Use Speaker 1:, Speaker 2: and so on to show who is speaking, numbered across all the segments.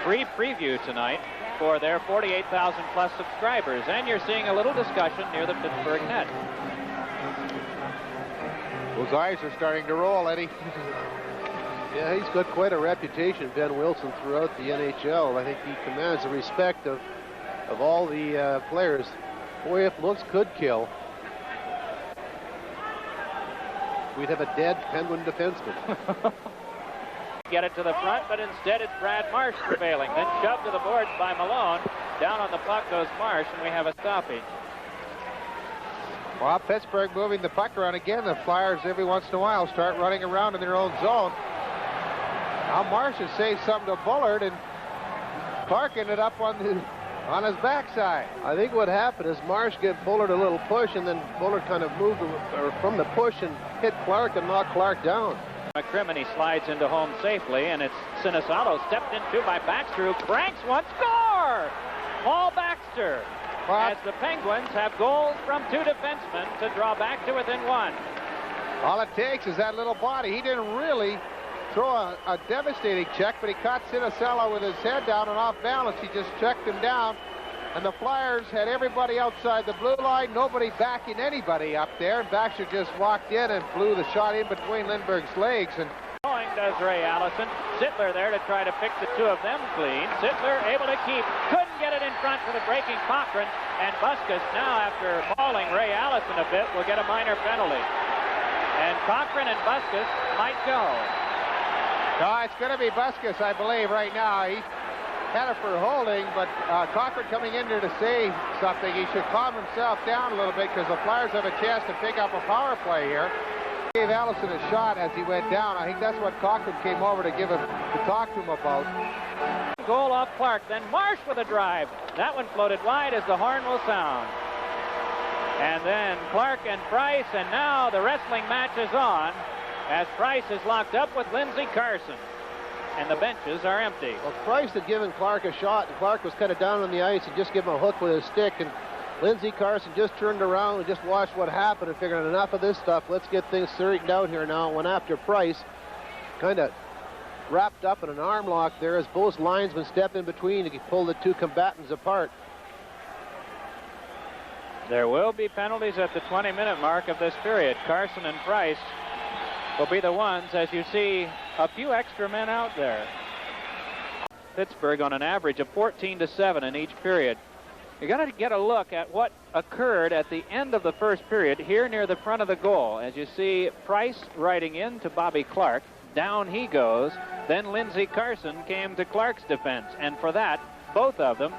Speaker 1: free preview tonight for their 48,000 plus subscribers, and you're seeing a little discussion near the Pittsburgh net.
Speaker 2: Those eyes are starting to roll, Eddie.
Speaker 3: Yeah, he's got quite a reputation, Ben Wilson, throughout the NHL. I think he commands the respect of all the players. Boy, if looks could kill, we'd have a dead Penguin defenseman.
Speaker 1: Get it to the front, but instead it's Brad Marsh prevailing. Then shoved to the boards by Malone. Down on the puck goes Marsh, and we have a stoppage.
Speaker 2: Well, Pittsburgh moving the puck around again. The Flyers every once in a while start running around in their own zone. Now Marsh has saved something to Bullard, and Clark ended up on his backside.
Speaker 3: I think what happened is Marsh gave Bullard a little push, and then Bullard kind of moved from the push and hit Clark and knocked Clark down.
Speaker 1: McCrimmon slides into home safely, and it's Sinisalo stepped into by Baxter, who cranks one. Score! Paul Baxter. As the Penguins have goals from two defensemen to draw back to within one.
Speaker 2: All it takes is that little body. He didn't really throw a devastating check, but he caught Sinisalo with his head down and off balance. He just checked him down, and the Flyers had everybody outside the blue line, nobody backing anybody up there, and Baxter just walked in and blew the shot in between Lindbergh's legs. And
Speaker 1: going does Ray Allison. Sittler there to try to pick the two of them clean. Sittler able to keep. Couldn't get it in front for the breaking Cochran. And Buskus now, after mauling Ray Allison a bit, will get a minor penalty. And Cochran and Buskus might go.
Speaker 2: No, it's going to be Buskus, I believe, right now. He had it for holding, but Cochran coming in there to say something. He should calm himself down a little bit, because the Flyers have a chance to pick up a power play here. Gave Allison a shot as he went down. I think that's what Cochran came over to talk to him about.
Speaker 1: Goal off Clark, then Marsh with a drive. That one floated wide as the horn will sound. And then Clark and Price, and now the wrestling match is on as Price is locked up with Lindsey Carson. And the benches are empty.
Speaker 3: Well, Price had given Clark a shot, and Clark was kind of down on the ice and just gave him a hook with his stick, and Lindsey Carson just turned around and just watched what happened and figured enough of this stuff. Let's get things straightened out here now. Went after Price, kind of wrapped up in an arm lock there as both linesmen step in between to pull the two combatants apart.
Speaker 1: There will be penalties at the 20-minute mark of this period. Carson and Price will be the ones, as you see a few extra men out there. Pittsburgh on an average of 14-7 in each period. You got to get a look at what occurred at the end of the first period here near the front of the goal. As you see, Price riding in to Bobby Clark. Down he goes. Then Lindsey Carson came to Clark's defense. And for that, both of them,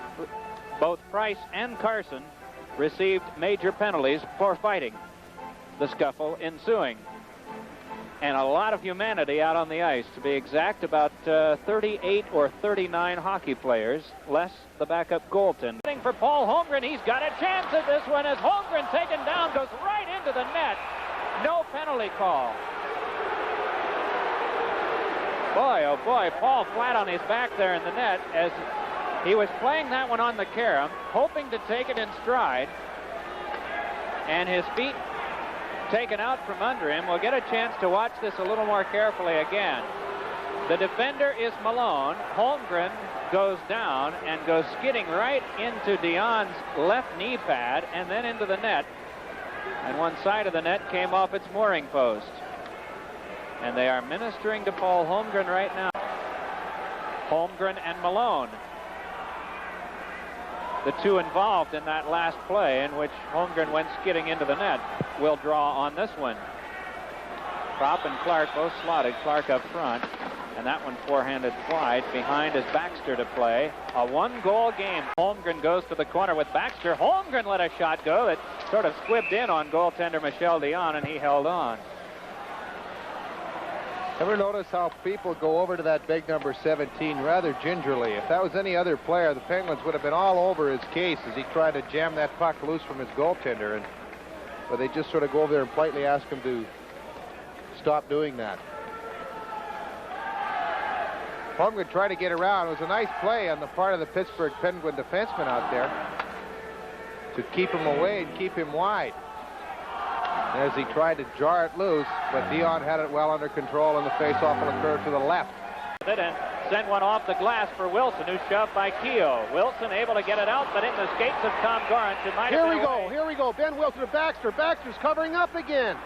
Speaker 1: both Price and Carson, received major penalties for fighting. The scuffle ensuing. And a lot of humanity out on the ice. To be exact, about 38 or 39 hockey players, less the backup goaltender. For Paul Holmgren, he's got a chance at this one as Holmgren taken down, goes right into the net. No penalty call. Boy, oh boy, Paul flat on his back there in the net as he was playing that one on the carom, hoping to take it in stride, and his feet taken out from under him. We'll get a chance to watch this a little more carefully again. The defender is Malone. Holmgren goes down and goes skidding right into Dion's left knee pad and then into the net. And one side of the net came off its mooring post. And they are ministering to Paul Holmgren right now. Holmgren and Malone, the two involved in that last play in which Holmgren went skidding into the net, will draw on this one. Propp and Clark both slotted. Clark up front, and that one forehanded wide. Behind is Baxter to play. A one-goal game. Holmgren goes to the corner with Baxter. Holmgren let a shot go that sort of squibbed in on goaltender Michel Dion, and he held on.
Speaker 2: Ever notice how people go over to that big number 17 rather gingerly? If that was any other player, the Penguins would have been all over his case as he tried to jam that puck loose from his goaltender. But they just sort of go over there and politely ask him to stop doing that. Holmgren tried to get around. It was a nice play on the part of the Pittsburgh Penguin defenseman out there to keep him away and keep him wide as he tried to jar it loose, but Dion had it well under control, and the faceoff will occur to the left.
Speaker 1: And send one off the glass for Wilson, who's shoved by Keogh. Wilson able to get it out, but in the skates of Tom Gorrinch, it might have been away.
Speaker 3: Here we go. Ben Wilson to Baxter. Baxter's covering up again.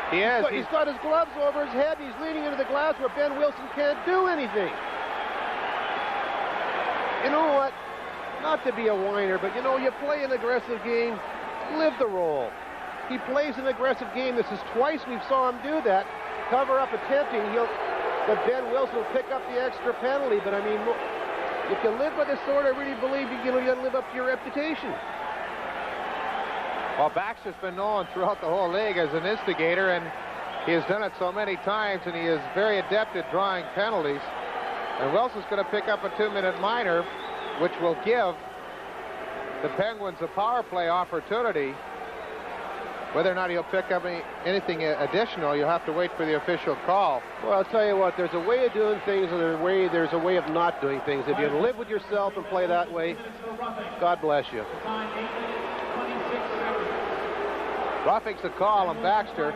Speaker 2: He is.
Speaker 3: He's got his gloves over his head. He's leaning into the glass where Ben Wilson can't do anything. You know what? Not to be a whiner, but you know, you play an aggressive game, live the role. He plays an aggressive game. This is twice we saw him do that. Cover up attempting, that Ben Wilson will pick up the extra penalty. But I mean, if you live by the sword, I really believe you got to live up to your reputation.
Speaker 2: Well, Baxter's been known throughout the whole league as an instigator, and he has done it so many times, and he is very adept at drawing penalties. And Wilson's going to pick up a 2-minute minor, which will give the Penguins a power play opportunity. Whether or not he'll pick up anything additional, you'll have to wait for the official call.
Speaker 3: Well, I'll tell you what, there's a way of doing things and there's a way of not doing things. If you live with yourself and play that way, God bless you.
Speaker 2: Roughing's the call on Baxter.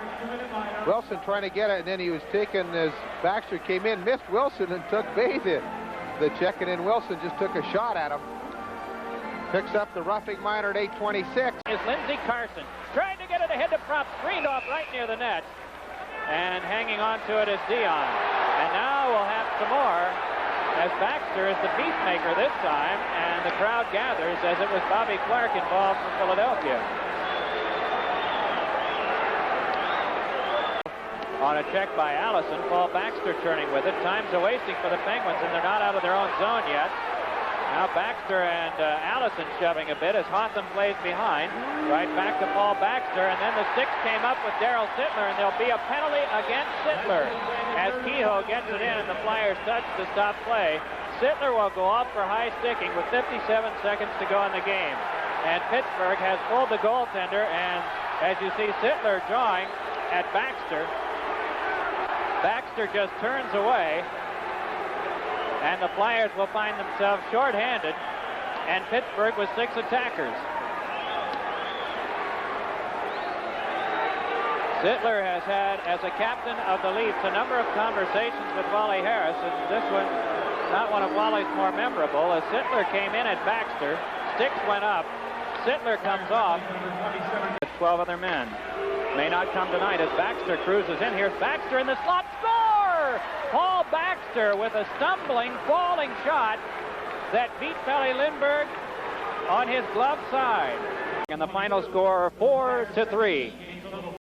Speaker 2: Wilson trying to get it, and then he was taken as Baxter came in, missed Wilson, and took Bathe. The checking in Wilson just took a shot at him. Picks up the roughing minor at 8:26.
Speaker 1: Is Lindsey Carson trying to get it ahead to Prop, screened off right near the net, and hanging on to it is Dion. And now we'll have some more, as Baxter is the peacemaker this time, and the crowd gathers as it was Bobby Clark involved from Philadelphia. On a check by Allison, Paul Baxter turning with it. Time's a-wasting for the Penguins, and they're not out of their own zone yet. Now Baxter and Allison shoving a bit as Hotham plays behind. Right back to Paul Baxter, and then the six came up with Darryl Sittler, and there'll be a penalty against Sittler as Kehoe gets it in, and the Flyers touch to stop play. Sittler will go off for high sticking with 57 seconds to go in the game. And Pittsburgh has pulled the goaltender, and as you see Sittler drawing at Baxter, Baxter just turns away, and the Flyers will find themselves shorthanded, and Pittsburgh with 6 attackers. Sittler has had, as a captain of the Leafs, a number of conversations with Wally Harris, and this one, not one of Wally's more memorable, as Sittler came in at Baxter, sticks went up, Sittler comes off, 12 other men. May not come tonight as Baxter cruises in. Here's Baxter in the slot. Score! Paul Baxter with a stumbling, falling shot that beat Pelle Lindbergh on his glove side. And the final score, 4-3.